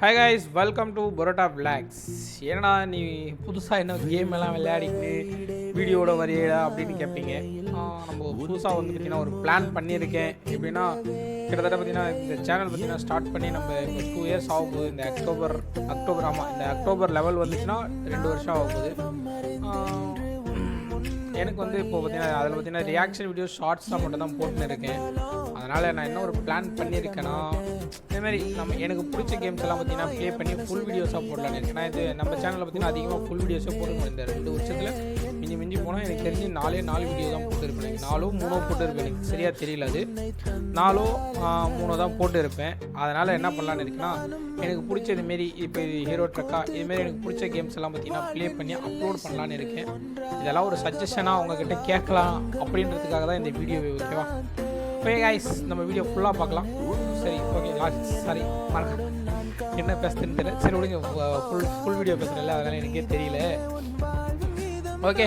Hi guys, welcome to parotta vlogs. ஏன்னா நீ புதுசாக என்ன கேம் எல்லாம் விளையாடிட்டு வீடியோட வரையடா அப்படின்னு கேட்பீங்க. நம்ம புதுசாக வந்து பார்த்திங்கன்னா ஒரு பிளான் பண்ணியிருக்கேன். எப்படின்னா கிட்டத்தட்ட பார்த்திங்கன்னா இந்த சேனல் பார்த்திங்கன்னா ஸ்டார்ட் பண்ணி நம்ம இப்போ 2 இயர்ஸ் ஆக போகுது. இந்த அக்டோபர் ஆமாம், இந்த அக்டோபர் லெவல் வந்துச்சுன்னா 2 வருஷம் ஆக போகுது. எனக்கு வந்து இப்போ பார்த்திங்கன்னா அதில் பார்த்திங்கன்னா ரியாக்ஷன் வீடியோஸ் ஷார்ட்ஸ் தான் மட்டும் தான் போட்டுன்னு இருக்கேன். அதனால் நான் என்ன ஒரு பிளான் பண்ணியிருக்கேன்னா, இதேமாதிரி எனக்கு பிடிச்ச கேம்ஸ் எல்லாம் பார்த்திங்கன்னா ப்ளே பண்ணி ஃபுல் வீடியோஸாக போடலான்னு இருக்கேன். நான் இது நம்ம சேனலில் பார்த்திங்கன்னா அதிகமாக ஃபுல் வீடியோஸாக போட்டு இந்த 2 வருஷத்தில் மிஞ்சி போனால் எனக்கு தெரிஞ்சு 4 வீடியோ தான் போட்டுருப்பேன். 4 போட்டுருப்பேன். எனக்கு சரியாக தெரியல, அது 4 தான் போட்டுருப்பேன். அதனால் என்ன பண்ணலான்னு இருக்குன்னா, எனக்கு பிடிச்ச இதுமாரி இப்போ இது ஹீரோ ட்ரக்கா இதுமாரி எனக்கு பிடிச்ச கேம்ஸ் எல்லாம் பார்த்திங்கன்னா ப்ளே பண்ணி அப்லோட் பண்ணலான்னு இருக்கேன். இதெல்லாம் ஒரு சஜஷனாக உங்ககிட்ட கேட்கலாம் அப்படின்றதுக்காக தான் இந்த வீடியோ. ஓகேவா? ஓகே கைஸ், நம்ம வீடியோ ஃபுல்லாக பார்க்கலாம். சரி, ஓகே. சாரி, என்ன பேசுறதுன்னு தெரியல. சரி விடுங்க, ஃபுல் வீடியோ பேசுகிறேன்ல, அதனால் எனக்கே தெரியல. ஓகே,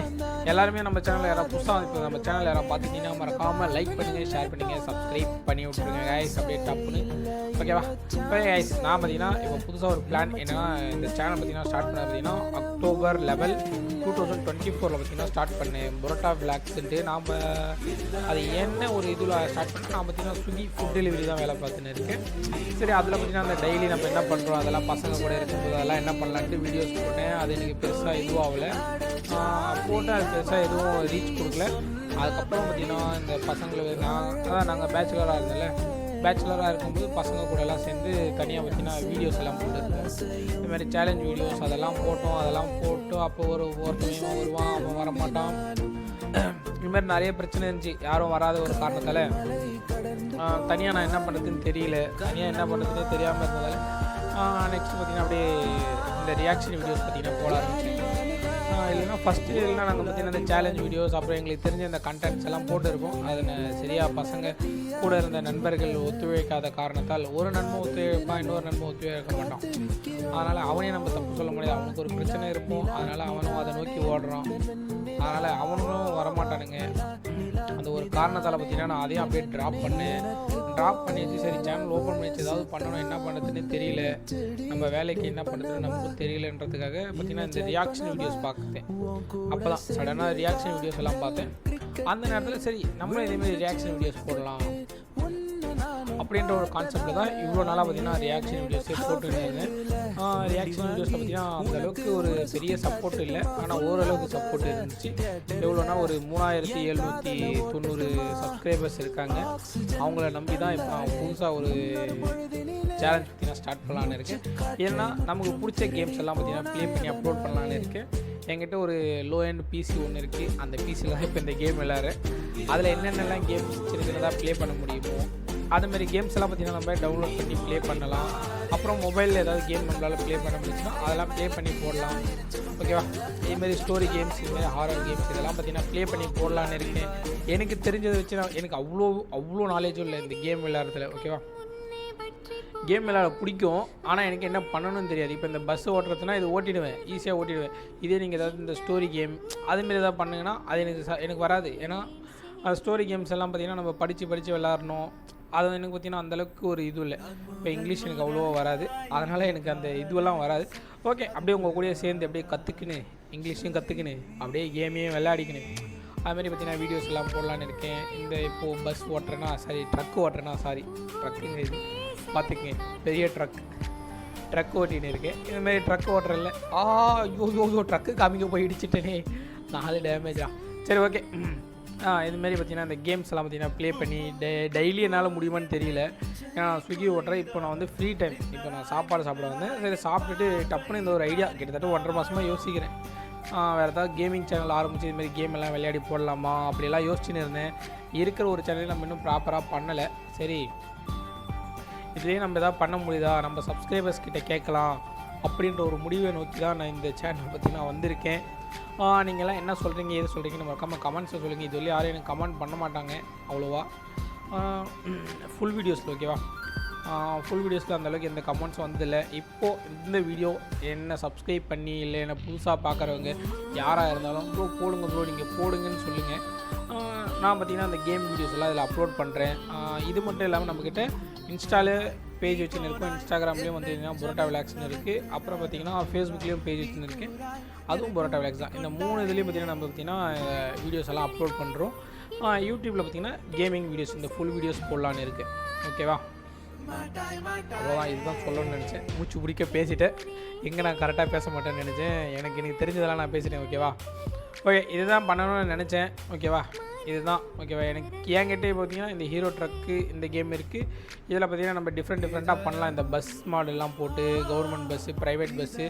எல்லாருமே நம்ம சேனலில் யாராவது புதுசாக இப்போ நம்ம சேனல் யாராவது பார்த்துக்கிட்டீங்கன்னா மறக்காமல் லைக் பண்ணுங்கள், ஷேர் பண்ணுங்கள், சப்ஸ்கிரைப் பண்ணி விட்ருங்க கைஸ், அப்படியே டப்புன்னு. ஓகேவா? ஓகே கைஸ், நான் பார்த்தீங்கன்னா இப்போ புதுசாக ஒரு பிளான் என்னென்னா, இந்த சேனல் பார்த்தீங்கன்னா ஸ்டார்ட் பண்ண பார்த்தீங்கன்னா அக்டோபர் லெவல் 2024 பார்த்தீங்கன்னா ஸ்டார்ட் பண்ணேன் பரோட்டா விளாக்ஸ்ன்ட்டு. நாம் அது என்ன ஒரு இதில் ஸ்டார்ட் பண்ணேன். நான் பார்த்தீங்கன்னா ஸ்விக்கி ஃபுட் டெலிவரி தான் வேலை பார்த்துன்னு இருக்கேன். சரி, அதில் பார்த்தீங்கன்னா அந்த டெய்லி நம்ம என்ன பண்ணுறோம் அதெல்லாம் பசங்க கூட இருக்கும்போது அதெல்லாம் என்ன பண்ணலான்ட்டு வீடியோஸ் போட்டேன். அது எனக்கு பெருசாக இதுவும் ஆகலை, போட்டு அது பெருசாக எதுவும் ரீச் கொடுக்கல. அதுக்கப்புறம் பார்த்திங்கன்னா இந்த பசங்களை நாங்கள் பேச்சுலராக இருக்கும்போது பசங்க கூட எல்லாம் சேர்ந்து தனியாக பார்த்திங்கன்னா வீடியோஸ் எல்லாம் போட்டுருக்கோம். இதுமாதிரி சேலஞ்ச் வீடியோஸ் அதெல்லாம் போட்டு அப்போ ஒருத்தவன் வருவான், அவன் வரமாட்டான். இதுமாதிரி நிறைய பிரச்சனை இருந்துச்சு. யாரும் வராத ஒரு காரணத்தால் தனியாக நான் என்ன பண்ணுறதுன்னு தெரியல. தனியாக என்ன பண்ணுறதுன்னே தெரியாமல் இருந்ததால் நெக்ஸ்ட்டு பார்த்திங்கன்னா அப்படியே இந்த ரியாக்ஷன் வீடியோஸ் பார்த்திங்கன்னா போட ஆரம்பிச்சேன். இல்லைனா நாங்கள் பார்த்திங்கன்னா இந்த சேலஞ்ச் வீடியோஸ் அப்புறம் எங்களுக்கு தெரிஞ்ச இந்த கண்டென்ட்ஸ் எல்லாம் போட்டுருப்போம். அதை சரியாக பசங்க கூட இருந்த நண்பர்கள் ஒத்துழைக்காத காரணத்தால் ஒரு நண்பன் ஒத்துழைப்பான், இன்னொரு நண்பன் ஒத்துழைக்க மாட்டான். அதனால் அவனையும் நம்ம தப்பு சொல்ல முடியாது. அவனுக்கு ஒரு பிரச்சனை இருக்கும், அதனால் அவனும் அதை நோக்கி ஓடுறான். அதனால் அவனும் வரமாட்டானுங்க. அந்த ஒரு காரணத்தால் பார்த்திங்கன்னா நான் அதையும் அப்படியே ட்ராப் பண்ணிச்சு. சரி, சேனல் ஓப்பன் பண்ணிச்சு, ஏதாவது பண்ணணும், என்ன பண்ணுறதுன்னு தெரியல, நம்ம வேலைக்கு என்ன பண்ணுறதுன்னு நமக்கும் தெரியலன்றதுக்காக பார்த்திங்கன்னா இந்த ரியாக்ஷன் வீடியோஸ் பார்த்தேன். அப்போ தான் சடனாக ரியாக்ஷன் வீடியோஸ் எல்லாம் பார்த்தேன். அந்த நேரத்தில் சரி நம்மளும் இதேமாதிரி ரியாக்ஷன் வீடியோஸ் போடலாம் அப்படின்ற ஒரு கான்செப்டில் தான் இவ்வளோ நாளாக பார்த்திங்கன்னா ரியாக்ஷன் வீடியோஸே போட்டுருந்தேன். ரியாக்ஷன் வீடியோஸில் பார்த்திங்கன்னா அந்தளவுக்கு ஒரு பெரிய சப்போர்ட் இல்லை, ஆனால் ஓரளவுக்கு சப்போர்ட் இருந்துச்சு. எவ்வளோனா ஒரு 3790 சப்ஸ்கிரைபர்ஸ் இருக்காங்க. அவங்கள நம்பி தான் இப்போ நான் புதுசாக ஒரு சேலஞ்ச் பார்த்திங்கன்னா ஸ்டார்ட் பண்ணலான்னு இருக்கேன். ஏன்னா நமக்கு பிடிச்ச கேம்ஸ் எல்லாம் பார்த்திங்கன்னா ப்ளே பண்ணி அப்லோட் பண்ணலான்னு இருக்கேன். என்கிட்ட ஒரு லோ எண்ட் பிசி ஒன்று இருக்குது. அந்த பிசியில் தான் இப்போ இந்த கேம் விளையாடுறேன். அதில் என்னென்னலாம் கேம்ஸ் சின்னதாக ப்ளே பண்ண முடியுமோ அதுமாரி கேம்ஸ் எல்லாம் பார்த்திங்கன்னா நம்ம டவுன்லோட் பண்ணி ப்ளே பண்ணலாம். அப்புறம் மொபைலில் ஏதாவது கேம் நம்மளால் ப்ளே பண்ண முடிச்சுன்னா அதெல்லாம் ப்ளே பண்ணி போடலாம். ஓகேவா? இதுமாரி ஸ்டோரி கேம்ஸ், இதுமாரி ஹாரர் கேம்ஸ் இதெல்லாம் பார்த்திங்கன்னா ப்ளே பண்ணி போடலான்னு இருக்கேன். எனக்கு தெரிஞ்சதை வச்சு எனக்கு அவ்வளோ நாலேஜும் இல்லை இந்த கேம் விளையாடுறதுல. ஓகேவா? கேம் விளையாட பிடிக்கும், ஆனால் எனக்கு என்ன பண்ணணும்னு தெரியாது. இப்போ இந்த பஸ் ஓட்டுறதுனா இது ஈஸியாக ஓட்டிடுவேன். இதே நீங்கள் ஏதாவது இந்த ஸ்டோரி கேம் அதுமாரி ஏதாவது பண்ணுங்கன்னா அது எனக்கு வராது. ஏன்னா அது ஸ்டோரி கேம்ஸ் எல்லாம் பார்த்திங்கன்னா நம்ம படித்து விளையாடணும். அது எனக்கு பார்த்திங்கன்னா அந்தளவுக்கு ஒரு இது இல்லை. இப்போ இங்கிலீஷ் எனக்கு அவ்வளோவா வராது, அதனால் எனக்கு அந்த இதுவெல்லாம் வராது. ஓகே, அப்படியே உங்கள் கூடயே சேர்ந்து அப்படியே கற்றுக்கின்னு இங்கிலீஷையும் கற்றுக்கின்னு அப்படியே கேமையும் விளையாடிக்கணும். அதுமாதிரி பார்த்திங்கன்னா வீடியோஸ் எல்லாம் போடலான்னு இருக்கேன். இந்த இப்போது பஸ் ஓட்டுறேன்னா ட்ரக்குங்க இது பார்த்துக்குங்க, பெரிய ட்ரக் ஓட்டின்னு இருக்கேன். இதுமாரி ட்ரக் ஓட்டுறல ஐயோ ட்ரக்கு காமிக்க போய் இடிச்சிட்டேனே, 4 டேமேஜா. சரி, ஓகே. இதுமாரி பார்த்திங்கன்னா இந்த கேம்ஸ் எல்லாம் பார்த்திங்கன்னா ப்ளே பண்ணி டெய்லி என்னால் முடியுமான்னு தெரியல. ஏன்னா நான் ஸ்விக்கி ஓட்டுறேன். இப்போ நான் வந்து ஃப்ரீ டைம், இப்போ நான் சாப்பாடு சாப்பிட வந்தேன். சரி, சாப்பிட்டுட்டு டப்புன்னு இந்த ஒரு ஐடியா கிட்டத்தட்ட 1.5 மாதமாக யோசிக்கிறேன். வேறு ஏதாவது கேமிங் சேனல் ஆரம்பித்து இதுமாரி கேம் எல்லாம் விளையாடி போடலாமா அப்படியெல்லாம் யோசிச்சுன்னு இருந்தேன். இருக்கிற ஒரு சேனலையும் நம்ம இன்னும் ப்ராப்பராக பண்ணலை. சரி, இதுலேயே நம்ம எதாவது பண்ண முடியுதா, நம்ம சப்ஸ்கிரைபர்ஸ் கிட்டே கேட்கலாம் அப்படின்ற ஒரு முடிவை நோக்கி தான் நான் இந்த சேனல் பார்த்திங்கன்னா வந்திருக்கேன். நீங்கள்லாம் என்ன சொல்கிறீங்க, எது சொல்கிறீங்கன்னு மறக்காமல் கமெண்ட்ஸை சொல்லுங்கள். இது யாரும் எனக்கு கமெண்ட் பண்ண மாட்டாங்க அவ்வளோவா ஃபுல் வீடியோஸில். ஓகேவா? ஃபுல் வீடியோஸில் அந்தளவுக்கு எந்த கமெண்ட்ஸ் வந்ததில்லை. இப்போது இந்த வீடியோ என்ன சப்ஸ்கிரைப் பண்ணி இல்லை என்ன புதுசாக பார்க்குறவங்க யாராக இருந்தாலும் ப்ரோ நீங்கள் போடுங்கன்னு சொல்லுங்கள். நான் பார்த்திங்கன்னா அந்த கேம் வீடியோஸ் எல்லாம் இதில் அப்லோட் பண்ணுறேன். இது மட்டும் இல்லாமல் நம்மக்கிட்ட இன்ஸ்டாவில் பேஜ் வச்சுன்னு இருக்கும். இன்ஸ்டாகிராம்லேயும் வந்து புரோட்டா விலாக்ஸ்னு இருக்குது. அப்புறம் பார்த்திங்கன்னா ஃபேஸ்புக்லேயும் பேஜ் வச்சுன்னு இருக்குது. அதுவும் புரோட்டா விலாக்ஸ் தான். இந்த 3 இதுலேயும் பார்த்திங்கன்னா நம்ம பார்த்திங்கன்னா வீடியோஸ் எல்லாம் அப்லோட் பண்ணுறோம். யூடியூப்பில் பார்த்திங்கன்னா கேமிங் வீடியோஸ் இந்த ஃபுல் வீடியோஸ் போடலான்னு இருக்குது. ஓகேவா? அவ்வளோதான், இதுதான் சொல்லணும்னு நினச்சேன். மூச்சு பிடிக்க பேசிட்டேன். எங்கே நான் கரெக்டாக பேச மாட்டேன்னு நினச்சேன். எனக்கு தெரிஞ்சதெல்லாம் நான் பேசிட்டேன். ஓகேவா? ஓகே, இதுதான் பண்ணணும்னு நினச்சேன். ஓகேவா? இதுதான் ஓகேவா. எனக்கு என்கிட்டே பார்த்தீங்கன்னா இந்த ஹீரோ ட்ரக்கு இந்த கேம் இருக்குது. இதில் பார்த்திங்கன்னா நம்ம டிஃப்ரெண்ட்டாக பண்ணலாம். இந்த பஸ் மாடெல்லாம் போட்டு கவர்மெண்ட் பஸ்ஸு, ப்ரைவேட் பஸ்ஸு,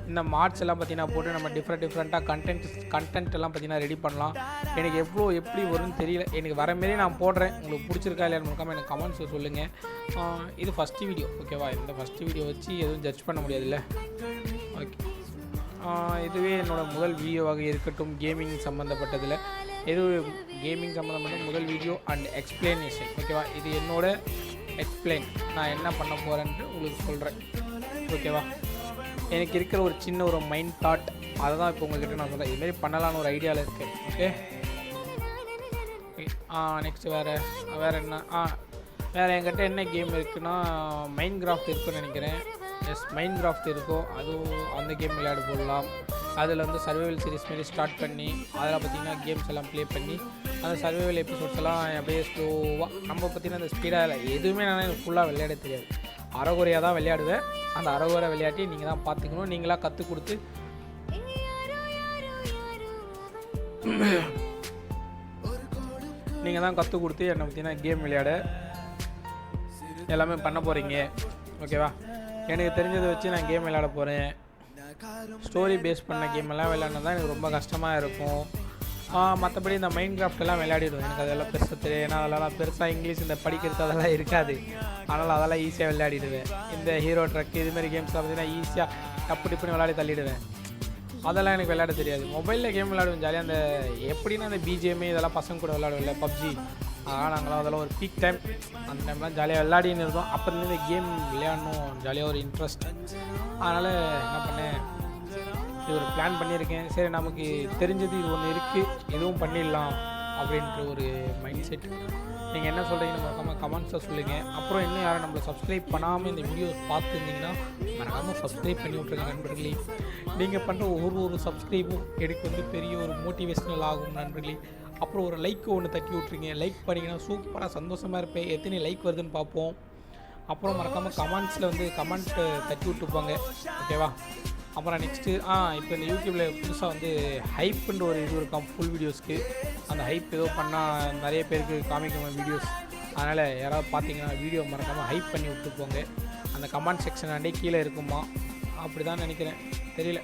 இந்த மார்ட்ஸ் எல்லாம் பார்த்திங்கன்னா போட்டு நம்ம டிஃப்ரெண்ட்டாக கண்டென்ட் எல்லாம் பார்த்திங்கன்னா ரெடி பண்ணலாம். எனக்கு எப்படி வரும்னு தெரியல. எனக்கு வர மாரி நான் போடுறேன். உங்களுக்கு பிடிச்சிருக்கா இல்லையான்னு முழுக்காமல் எனக்கு கமெண்ட்ஸில் சொல்லுங்கள். இது ஃபஸ்ட்டு வீடியோ. ஓகேவா? இந்த ஃபஸ்ட்டு வீடியோ வச்சு எதுவும் ஜட்ஜ் பண்ண முடியாதுல்ல. ஓகே, இதுவே என்னோடய முதல் வீடியோவாக இருக்கட்டும். கேமிங் சம்மந்தப்பட்டதில் கேமிங் சம்மந்தப்பட்ட முதல் வீடியோ அண்ட் எக்ஸ்பிளனேஷன். ஓகேவா? இது என்னோட எக்ஸ்பிளைன், நான் என்ன பண்ண போகிறேன்ட்டு உங்களுக்கு சொல்கிறேன். ஓகேவா? எனக்கு இருக்கிற ஒரு சின்ன ஒரு மைண்ட் தாட், அதை தான் இப்போ உங்கள்கிட்ட நான் சொல்கிறேன். இதுமாரி பண்ணலான்னு ஒரு ஐடியாவில் இருக்குது. ஓகே, நெக்ஸ்ட்டு வேறு என்ன வேறு என்கிட்ட என்ன கேம் இருக்குன்னா மைண்ட் கிராஃப்ட் இருக்குன்னு நினைக்கிறேன். எஸ், மைண்ட் கிராஃப்ட் இருக்கும். அதுவும் அந்த கேம் விளையாட போடலாம். அதில் வந்து சர்வைவல் சீரிஸ் மாரி ஸ்டார்ட் பண்ணி அதில் பார்த்திங்கன்னா கேம்ஸ் எல்லாம் ப்ளே பண்ணி அந்த சர்வைவல் எபிசோட்ஸ் எல்லாம் அப்படியே ஸ்லோவாக நம்ம பார்த்திங்கன்னா அந்த ஸ்பீடாக எதுவுமே நான் எனக்கு ஃபுல்லாக விளையாட தெரியாது. அரைகுறையாக தான் விளையாடுவேன். அந்த அரைகுறை விளையாட்டி நீங்கள் தான் பார்த்துக்கணும். நீங்களாக கற்றுக் கொடுத்து என்னை பார்த்திங்கன்னா கேம் விளையாட எல்லாமே பண்ண போகிறீங்க. ஓகேவா? எனக்கு தெரிஞ்சதை வச்சு நான் கேம் விளையாட போகிறேன். ஸ்டோரி பேஸ் பண்ண கேம் எல்லாம் விளையாடினா தான் எனக்கு ரொம்ப கஷ்டமாக இருக்கும். மற்றபடி இந்த மைண்ட் கிராஃப்ட் எல்லாம் விளையாடிடுவேன். எனக்கு அதெல்லாம் பெருசாக தெரியும். ஏன்னா அதெல்லாம் பெருசாக இங்கிலீஷ் இந்த படிக்கிறது அதெல்லாம் இருக்காது. அதனால் அதெல்லாம் ஈஸியாக விளையாடிடுவேன். இந்த ஹீரோ ட்ரக் இதுமாரி கேம்ஸ்லாம் பார்த்திங்கன்னா ஈஸியாக டிப்புன்னு விளையாடி தள்ளிடுவேன். அதெல்லாம் எனக்கு விளையாட தெரியாது. மொபைலில் கேம் விளையாடுவேன் ஜாலியாக. அந்த எப்படின்னா அந்த பிஜிஎம் இதெல்லாம் பசங்க கூட விளையாடுவேன். பப்ஜி அதனால் நாங்களாம் அதெல்லாம் ஒரு பீக் டைம். அந்த டைம்லாம் ஜாலியாக விளையாடின்னு இருந்தோம். அப்போலேருந்து இந்த கேம் விளையாடணும் ஜாலியாக ஒரு இன்ட்ரெஸ்ட். அதனால் என்ன பண்ணேன், இது ஒரு பிளான் பண்ணியிருக்கேன். சரி, நமக்கு தெரிஞ்சது இது ஒன்று இருக்குது, எதுவும் பண்ணிடலாம் அப்படின்ற ஒரு மைண்ட் செட். நீங்கள் என்ன சொல்கிறீங்கன்னு மறக்காமல் கமெண்ட்ஸை சொல்லுங்கள். அப்புறம் இன்னும் யாரும் நம்மளை சப்ஸ்கிரைப் பண்ணாமல் இந்த வீடியோ பார்த்துருந்தீங்கன்னா மறக்காமல் சப்ஸ்கிரைப் பண்ணி விட்ருங்க நண்பர்களே. நீங்கள் பண்ணுற ஒரு சப்ஸ்கிரைபும் எனக்கு வந்து பெரிய ஒரு மோட்டிவேஷ்னல் ஆகும் நண்பர்களே. அப்புறம் ஒரு லைக்கு ஒன்று தட்டி விட்ருங்க. லைக் பண்ணிங்கன்னா சூப்பராக சந்தோஷமாக இருப்பேன். எத்தனை லைக் வருதுன்னு பார்ப்போம். அப்புறம் மறக்காமல் கமெண்ட்ஸில் வந்து கமெண்ட் தட்டி விட்டுப்பாங்க. ஓகேவா? அப்புறம் நெக்ஸ்ட்டு இப்போ இந்த யூடியூப்பில் புதுசாக வந்து ஹைப்புன்ற ஒரு இது இருக்கான் ஃபுல் வீடியோஸ்க்கு. அந்த ஹைப் ஏதோ பண்ணால் நிறைய பேருக்கு காமிக்கும் வீடியோஸ். அதனால் யாராவது பார்த்தீங்கன்னா வீடியோ மறக்காமல் ஹைப் பண்ணி விட்டுப்போங்க. அந்த கமெண்ட் செக்ஷன் கீழே இருக்குமா, அப்படி தான் நினைக்கிறேன், தெரியல.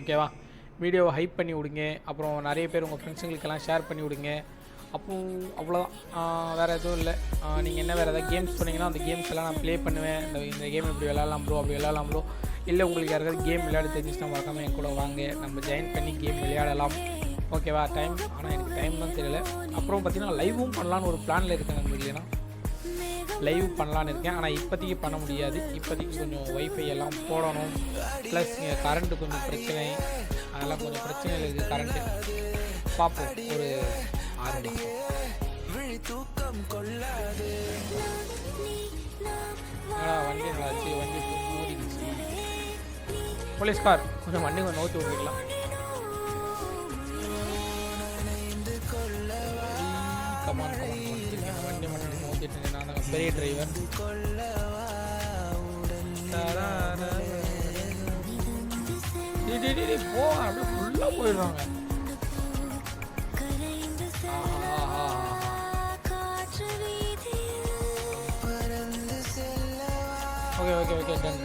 ஓகேவா? வீடியோவை ஹைப் பண்ணி விடுங்க. அப்புறம் நிறைய பேர் உங்கள் ஃப்ரெண்ட்ஸுங்களுக்கெல்லாம் ஷேர் பண்ணி விடுங்க. அப்போது அவ்வளோதான், வேறு எதுவும் இல்லை. நீங்கள் என்ன வேறு ஏதாவது கேம்ஸ் சொன்னீங்கன்னா அந்த கேம்ஸ் எல்லாம் நான் ப்ளே பண்ணுவேன். இந்த கேம் இப்படி விளையாடலாம் ப்ரோ, அப்படி விளையாடலாம் ப்ரோ. இல்லை உங்களுக்கு யாராவது கேம் விளையாட தெரிஞ்சுச்சுன்னா மறக்காமல் என் கூட வாங்க, நம்ம ஜாயின் பண்ணி கேம் விளையாடலாம். ஓகேவா? ஆனால் எனக்கு டைம் தான் தெரியல. அப்புறம் பார்த்திங்கன்னா லைவும் பண்ணலான்னு ஒரு பிளானில் இருக்கேன் நண்பர்களே. நான் லைவ் பண்ணலான்னு இருக்கேன். ஆனால் இப்போதைக்கு பண்ண முடியாது. இப்போதைக்கு கொஞ்சம் ஒய்ஃபை எல்லாம் போடணும். ப்ளஸ் கரண்ட்டு கொஞ்சம் பிரச்சனை, அதெல்லாம் கொஞ்சம் பிரச்சனைகள் இருக்குது கரண்ட்டு. பார்ப்போம், ஒரு 6 மாதம். வண்டி நல்லாச்சு, வண்டி மூடிச்சு. போலீஸ்கார் கொஞ்சம் வண்டி கொஞ்சம் நோக்கி விட்டுக்கலாம். கமான் வண்டி மட்டும் நோக்கிட்டு நான் தான் பெரிய டிரைவர். போ, அப்படியே ஃபுல்லாக போயிடுவாங்க. Okay done.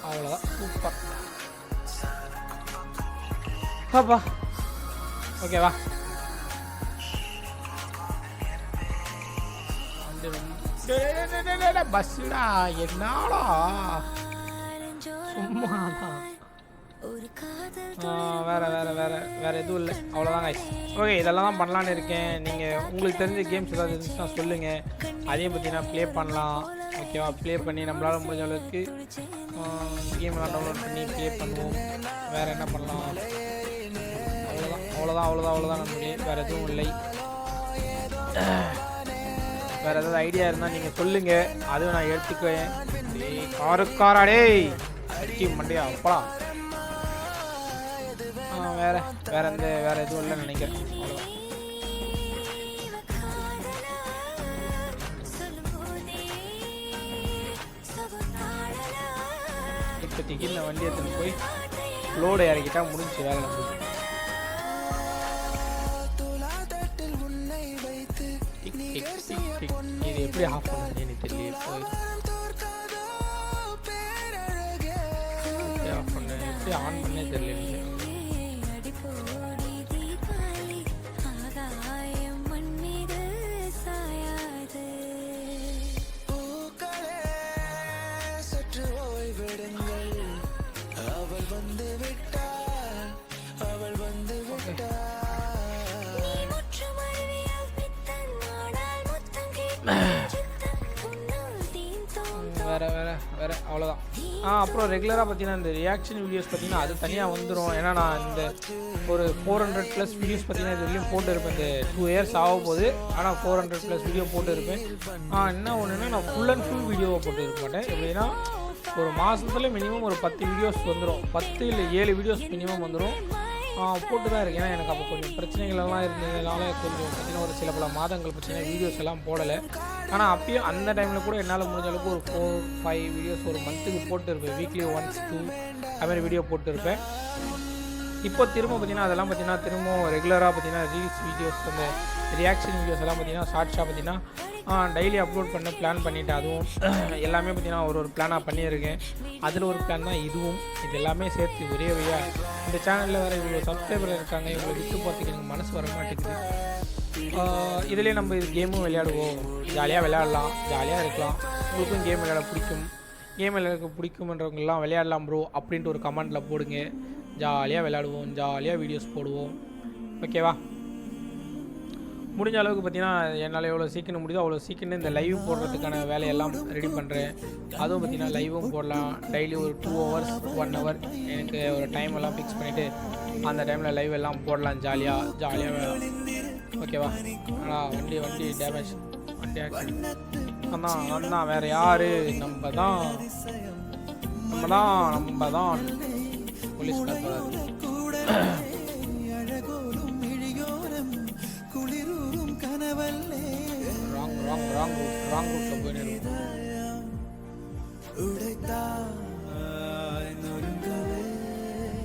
அவ்வளோதான், சூப்பர். அப்பா ஓகேவா? பஸ்ஸுடா, என்னாடா சும்மாதான். வேறு வேறு வேறு வேறு எதுவும் இல்லை, அவ்வளோதான் கைஸ். ஓகே, இதெல்லாம் தான் பண்ணலான்னு இருக்கேன். நீங்கள் உங்களுக்கு தெரிஞ்ச கேம்ஸ் ஏதாவது இருந்துச்சுன்னா சொல்லுங்கள், அதையும் பார்த்தீங்கன்னா ப்ளே பண்ணலாம். ஓகேவா, ப்ளே பண்ணி நம்மளால் முடிஞ்ச அளவுக்கு கேம்லாம் டவுன்லோட் பண்ணி ப்ளே பண்ணுவோம். வேறு என்ன பண்ணலாம்? அவ்வளோதான் நம்மளே, வேறு எதுவும் இல்லை. வேறு ஏதாவது ஐடியா இருந்தால் நீங்கள் சொல்லுங்கள், அதுவும் நான் எடுத்துக்குவேன். காருக்காராடே அடி மண்டியா அப்பா. வேறு எதுவும் இல்லைன்னு நினைக்கிறேன். அவ்வளோதான். இப்போதைக்கு இந்த வண்டி எடுத்துன்னு போய் லோடு இறக்கிட்டா முடிஞ்சு வேலை நம்மளுக்கு. இது எப்படி ஆஃப் பண்ணுறது எனக்கு தெரியல. ஆஃப் பண்ண எப்படி ஆன் பண்ணே தெரியல. வேறு அவ்வளோதான். அப்புறம் ரெகுலராக பார்த்தீங்கன்னா இந்த ரியாக்ஷன் வீடியோஸ் பார்த்தீங்கன்னா அது தனியாக வந்துடும். ஏன்னா நான் இந்த ஒரு 400+ வீடியோஸ் பார்த்தீங்கன்னா இது வரையும் போட்டு இருப்பேன். இந்த 2 years ஆகும் போது, ஆனால் 400+ வீடியோ போட்டு இருப்பேன். என்ன ஒன்றுன்னா நான் ஃபுல் அண்ட் ஃபுல் வீடியோவை போட்டு இருக்க மாட்டேன். எப்படின்னா ஒரு மாதத்தில் மினிமம் ஒரு 10 வீடியோஸ் வந்துடும். 10 இல்லை 7 வீடியோஸ் மினிமம் வந்துடும். போட்டு தான் இருக்கேன். ஏன்னா எனக்கு அப்போ கொஞ்சம் பிரச்சனைகளெல்லாம் இருந்ததுனால கொஞ்சம் பார்த்தீங்கன்னா ஒரு சில பல மாதங்கள் பார்த்தீங்கன்னா வீடியோஸ் எல்லாம் போடலை. ஆனால் அப்பயும் அந்த டைமில் கூட என்னால் முடிஞ்ச அளவுக்கு ஒரு 4-5 வீடியோஸ் ஒரு மந்த்துக்கு போட்டு இருப்பேன். வீக்லி 1-2 அதுமாதிரி வீடியோ போட்டு இருப்பேன். இப்போ திரும்ப பார்த்தீங்கன்னா அதெல்லாம் பார்த்தீங்கன்னா திரும்ப ரெகுலராக பார்த்தீங்கன்னா ரீல்ஸ் வீடியோஸ், அந்த ரியாக்ஷன் வீடியோஸ் எல்லாம் பார்த்தீங்கன்னா ஷார்ட்ஸாக பார்த்தீங்கன்னா டெய்லி அப்லோட் பண்ண பிளான் பண்ணிவிட்டு அதுவும் எல்லாமே பார்த்தீங்கன்னா ஒரு பிளானாக பண்ணியிருக்கேன். அதில் ஒரு பிளான் தான் இதுவும். இது எல்லாமே சேர்த்து ஒரே வழியாக இந்த சேனலில் வேறு இவ்வளோ சப்ஸ்கிரைபர் இருக்காங்க, இவ்வளோ விட்டு பார்த்துக்கு எனக்கு மனசு வர மாட்டேங்குது. இதிலே நம்ம இது கேமும் விளையாடுவோம், ஜாலியாக விளையாடலாம், ஜாலியாக இருக்கலாம். உங்களுக்கும் கேம் விளையாட பிடிக்கும், கேம் விளையாட பிடிக்கும்ன்றவங்கெல்லாம் விளையாடலாம் ப்ரோ அப்படின்ட்டு ஒரு கமெண்டில் போடுங்க. ஜாலியாக விளையாடுவோம், ஜாலியாக வீடியோஸ் போடுவோம். ஓகேவா? முடிஞ்ச அளவுக்கு பார்த்தீங்கன்னா என்னால் எவ்வளோ சீக்கிரம் முடியுதோ அவ்வளோ சீக்கிரம் இந்த லைவ் போடுறதுக்கான வேலையெல்லாம் ரெடி பண்ணுறேன். அதுவும் பார்த்தீங்கன்னா லைவும் போடலாம். டெய்லி ஒரு 2 hours 1 hour எனக்கு ஒரு டைம் எல்லாம் ஃபிக்ஸ் பண்ணிவிட்டு அந்த டைமில் லைவ் எல்லாம் போடலாம். ஜாலியாக ஓகேவா? ஆனால் வண்டி டேமேஜ், வண்டி ஆக்சிடென்ட் அதான் வேறு யார்? நம்ம தான் போலீஸ்கார் போகிறாரு. ராங் ரூட்ல போயின்னு இருக்கும்.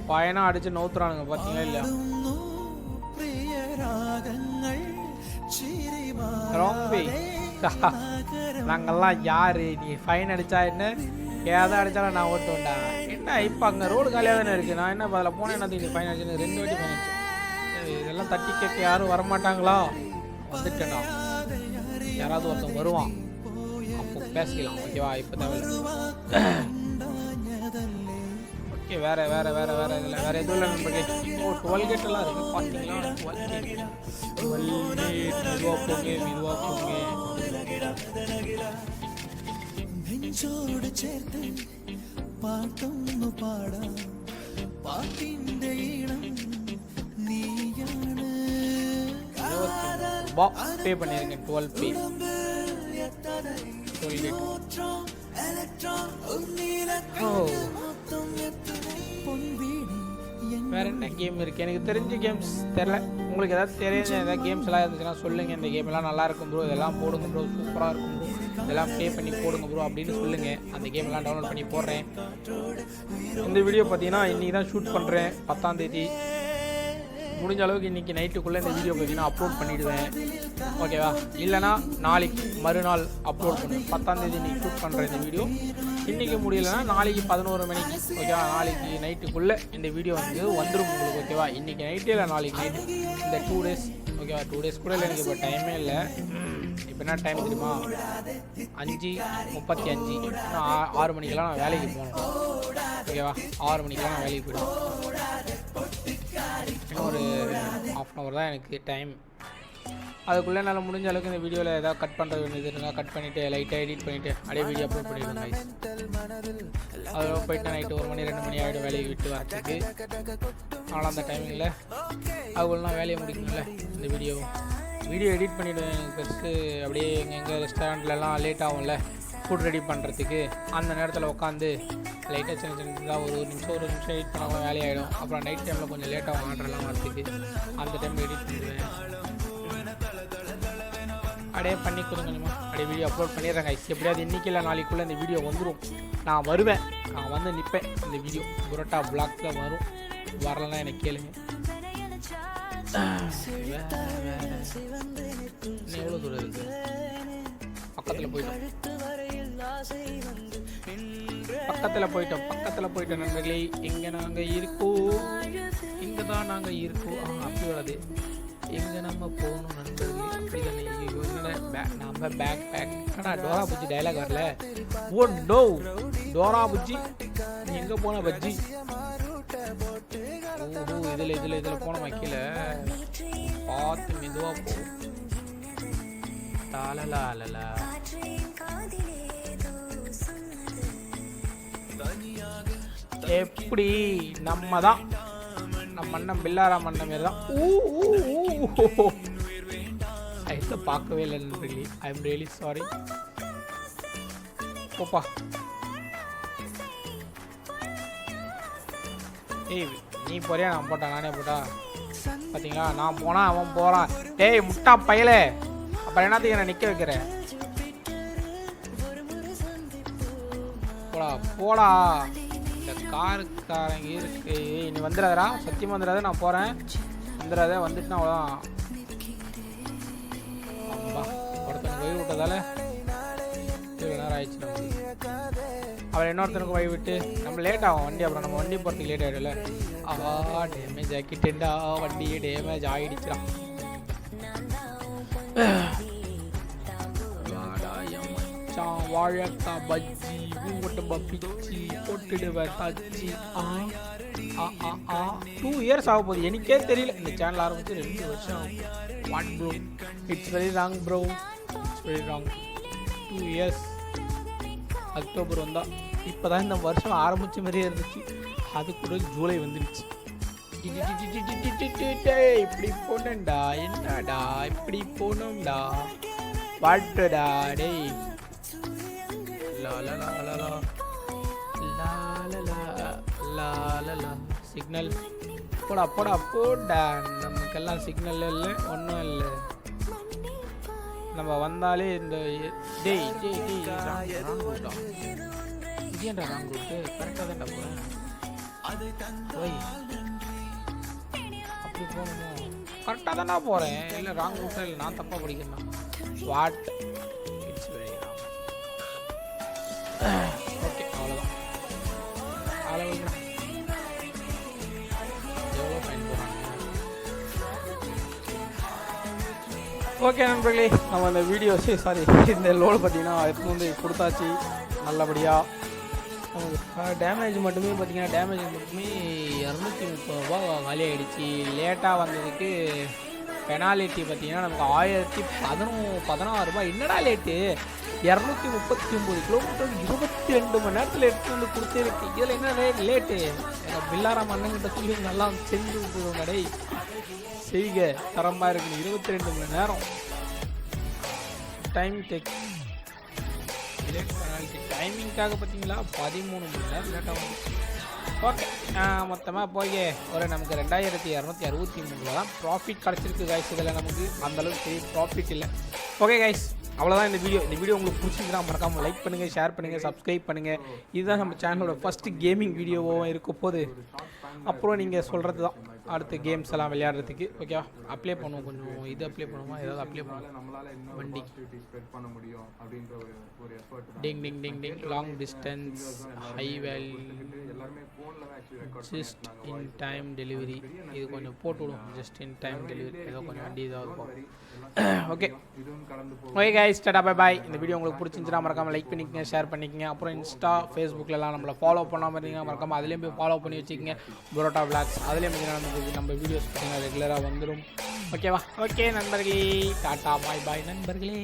பையனா அடிச்சு நவுத்துறானுங்க பார்த்தீங்களா இல்லையா? நாங்கெல்லாம் யாரு? நீ ஃபைன் அடிச்சா என்ன, ஏதாவது அடிச்சாலும் நான் ஓட்டுவேன்டா. என்ன இப்போ அங்கே ரோடு காலியாக தானே இருக்குது, நான் என்ன அதில் போனேன், என்ன நீ ஃபைன் அடிச்சு 2 வாட்டி ஃபைன் அடிச்சேன். இதெல்லாம் தட்டி கேட்க யாரும் வரமாட்டாங்களா? வந்துட்டேன்டா, யாராவது ஒருத்தன் வருவான், அப்போ பேசிக்கலாம். ஓகேவா? இப்போ தேவை. ஓகே, வேறு இதில் வேறு எதுவும் இல்லை நண்பர்களே. 12 கேட்டெல்லாம் இருக்குது பார்த்தீங்களா? 12 கேட் மெதுவாக போங்க. பே பண்ணியிருக்கேன் 12 பே. வேறு என்ன கேம் இருக்குது? எனக்கு தெரிஞ்ச கேம்ஸ் தெரில. உங்களுக்கு ஏதாவது தெரிஞ்ச ஏதாவது கேம்ஸ் எல்லாம் இருந்துச்சுன்னா சொல்லுங்கள். இந்த கேம்லாம் நல்லா இருக்கும் ப்ரோ, இதெல்லாம் போடுங்க ப்ரோ, சூப்பராக இருக்கும் ப்ரோ, இதெல்லாம் ப்ளே பண்ணி போடுங்க ப்ரோ அப்படின்னு சொல்லுங்கள். அந்த கேம்லாம் டவுன்லோட் பண்ணி போடுறேன். இந்த வீடியோ பார்த்தீங்கன்னா இன்றைக்கி தான் ஷூட் பண்ணுறேன், 10ஆம் தேதி. முடிஞ்ச அளவுக்கு இன்றைக்கி நைட்டுக்குள்ளே இந்த வீடியோ பார்த்தீங்கன்னா அப்லோட் பண்ணிவிடுவேன். ஓகேவா? இல்லைனா நாளைக்கு மறுநாள் அப்லோட் பண்ணுவேன். 10ஆம் தேதி இன்றைக்கி ஷூட் பண்ணுறேன் இந்த வீடியோ. இன்றைக்கி முடியலைன்னா நாளைக்கு 11 மணிக்கு. ஓகேவா? நாளைக்கு நைட்டுக்குள்ளே இந்த வீடியோ வந்துடும் உங்களுக்கு. ஓகேவா? இன்றைக்கி நைட்டு இல்லை நாளைக்கு நைட்டு, இந்த 2 days. ஓகேவா? 2 days கூட இல்லை, எனக்கு இப்போ டைமே இல்லை. இப்போ என்ன டைம் தெரியுமா? 5:35. இன்னும் 6 மணிக்கெல்லாம் நான் வேலைக்கு போகணும். ஓகேவா? 6 மணிக்கெல்லாம் நான் வேலைக்கு போயிடுவேன். இன்னும் ஒரு ½ தான் எனக்கு டைம். அதுக்குள்ளே என்னால் முடிஞ்ச அளவுக்கு இந்த வீடியோவில் ஏதாவது கட் பண்ணுறது வேண்டியது இருந்தால் கட் பண்ணிவிட்டு லைட்டாக எடிட் பண்ணிவிட்டு அப்படியே வீடியோ அப்லோட் பண்ணிடுவேன் கைஸ். அதில் போயிட்டு நைட்டு 1 மணி 2 மணி ஆகிடும் வேலையை விட்டு வரத்துக்கு. ஆனால் அந்த டைமிங்கில் அதுக்குள்ள நான் வேலையை முடிக்கணும்ல. இந்த வீடியோ எடிட் பண்ணிவிடுவேன். எனக்கு ஃபஸ்ட்டு அப்படியே எங்கள் ரெஸ்டாரண்ட்லலாம் லேட் ஆகும்ல ஃபுட் ரெடி பண்ணுறதுக்கு. அந்த நேரத்தில் உட்காந்து லைட்டாக சின்னதாக ஒரு நிமிஷம் எடிட் பண்ணாமல் வேலையாகிடும். அப்புறம் நைட் டைமில் கொஞ்சம் லேட்டாகும் ஆர்டர்லாம் வரத்துக்கு. அந்த டைமில் எடிட் பண்ணிடுவேன். அப்படியே பண்ணி கொடுங்கம்மா. அப்படியே வீடியோ அப்லோட் பண்ணிடுறேன் கைஸ். எப்படியாவது இன்றைக்கி இல்லை நாளைக்குள்ளே இந்த வீடியோ வந்துடும். நான் வருவேன், நான் வந்து நிற்பேன். இந்த வீடியோ புரோட்டா பிளாக்ஸில் வரும். வரலன்னா எனக்கு கேளுங்க. எவ்வளோ தூரம் இருக்குது? பக்கத்தில் போயிட்டோம் நண்பர்களே. இங்கே நாங்கள் இருக்கோம், இங்கே தான் நாங்கள் இருக்கோம். அப்படி வராது, எங்கே நம்ம போகணும் நண்பர்களே. அப்படி தானே நம்ம பேக் ஆனால் டோரா புஜ்ஜி டைலாக் வரல. ஓ நோ, டோரா புஜ்ஜி நீ எங்கே போன பஜ்ஜி? ஓ இதில் போனோம் கீழே. பார்த்து மெதுவாக போ. தாலலா எப்படி நம்ம தான் நம்ம மன்னம் பில்லாரா மன்னம் மாரி தான். ஐஸை பார்க்கவே இல்லை நண்பர்களே. I am really sorry. போப்பா. ஏய் நீ போறியா நான் போட்டா? நானே போட்டா? பார்த்தீங்களா, நான் போனால் அவன் போகிறான். டேய் முட்டா பயலே, அப்புறம் என்னத்துக்கு என்ன நிற்க வைக்கிறேன்? போடா. இந்த காருக்காரங்க இருக்கு. நீ வந்துடாதடா, சத்தியமாக வந்துடாத. நான் போகிறேன், வந்துடாத. வந்துட்டுனா அவ்வளோதான். ஒருத்தனுக்கு வழி விட்டதால இவ்வளோ நேரம் ஆயிடுச்சு நமக்கு. அப்புறம் இன்னொருத்தனுக்கு வழி விட்டு நம்ம லேட் ஆகும் வண்டி. அப்புறம் நம்ம வண்டி போகிறதுக்கு லேட் ஆகிடும்ல. டேமேஜ் ஆக்கிட்டேன்டா, வண்டியே டேமேஜ் ஆகிடுச்சுடா. வாழக்கா பஜ்ஜி ஊட்டம்பா பிச்சி போட்டுடுவேன் தச்சி. 2 இயர்ஸ் ஆக போகுது, எனக்கே தெரியல. இந்த சேனல் ஆரம்பிச்சு 2 வருஷம் ஆகும். What bro, it's very wrong bro, it's very wrong. 2 years. October வந்தால் இப்போ தான் இந்த வருஷம் ஆரம்பித்த மாதிரியே இருந்துச்சு. அதுக்கூட ஜூலை வந்துடுச்சு. இப்படி போனேன்டா, என்னடா இப்படி போனோம்டா, வாட்டுடா டேய். சிக்னல் போடா. நமக்கெல்லாம் சிக்னல் இல்லை, ஒன்றும் இல்லை. நம்ம வந்தாலே இந்த டேய் இதேண்டா ராங் ரூட்டு. கரெக்டாக தான்டா போகிறேன். அப்படி போகணுமோ? கரெக்டாக தானே போகிறேன். இல்லை ராங் ரூட்டாக இல்லை, நான் தப்பாக படிக்கிறேன். What, it's very wrong. Okay அவ்வளோதான். எவ்வளோ ஃபைன் போகிறாங்க. ஓகே நண்பர்களே, நம்ம இந்த வீடியோஸு இந்த லோடு பார்த்தீங்கன்னா எடுத்து வந்து கொடுத்தாச்சு நல்லபடியாக. டேமேஜ் மட்டுமே பார்த்தீங்கன்னா டேமேஜ் மட்டுமே 230 ரூபா காலி ஆகிடுச்சு. லேட்டாக வந்ததுக்கு பெனாலிட்டி பார்த்தீங்கன்னா நமக்கு 1016 ரூபாய். என்னடா லேட்டு? 239 கிலோமீட்டர் 22 மணி நேரத்தில் எடுத்து வந்து கொடுத்துருக்கு. இதில் என்ன லேட்டு? எங்கள் பில்லாராம் அண்ணங்கிட்ட சொல்லி நல்லா செஞ்சு விட்டுருவோம். கடை செய்க தரமாக இருக்குது. 22 மணி நேரம் டைம் டேக். டைமிங்காக பார்த்தீங்களா 13 மணி நேரம் லேட்டாக வந்து. ஓகே மொத்தமாக போய் ஒரு நமக்கு 2263 ரூபா தான் ப்ராஃபிட் கிடச்சிருக்கு கைஸ். இதில் நமக்கு அந்தளவுக்கு பெரிய ப்ராஃபிட் இல்லை. ஓகே கைஸ், அவ்வளோதான் இந்த வீடியோ உங்களுக்கு பிடிச்சிருந்தா மறக்காமல் லைக் பண்ணுங்கள், ஷேர் பண்ணுங்கள், சப்ஸ்கிரைப் பண்ணுங்கள். இதுதான் நம்ம சேனலோட ஃபஸ்ட்டு கேமிங் வீடியோவும் இருக்க போது. அப்புறம் நீங்கள் சொல்கிறது தான் அடுத்து கேம்ஸ் எல்லாம் விளையாடுறதுக்கு ஓகேவா. அப்ளை பண்ணுவோம், கொஞ்சம் இது அப்ளை பண்ணுவோமா, ஏதாவது அப்ளை பண்ணுவோம் வண்டி. Ding ding ding ding long distance high value just in time delivery, இது கொஞ்சம் போட்டு விடுவோம். ஜஸ்ட் இன் டைம் டெலிவரி ஏதோ கொஞ்சம் வண்டி இதாக இருக்கும். Okay okay guys, tata bye bye. இந்த வீடியோ உங்களுக்கு பிடிச்சிருந்துச்சுன்னா மறக்காமல் லைக் பண்ணிக்கங்க, ஷேர் பண்ணிக்கங்க. அப்புறம் இன்ஸ்டா ஃபேஸ்புக்கிலலாம் நம்மளை ஃபாலோ பண்ணாமல் இருந்தீங்க மறக்காமல் அதுலேயும் போய் ஃபாலோ பண்ணி வச்சுக்கோங்க. பரோட்டா விளாக்ஸ் அதுலேயும் நம்ம வீடியோஸ் பார்த்தீங்கன்னா ரெகுலராக வந்துடும். ஓகேவா. ஓகே நண்பர்களே, டாட்டா பாய் பாய் நண்பர்களே.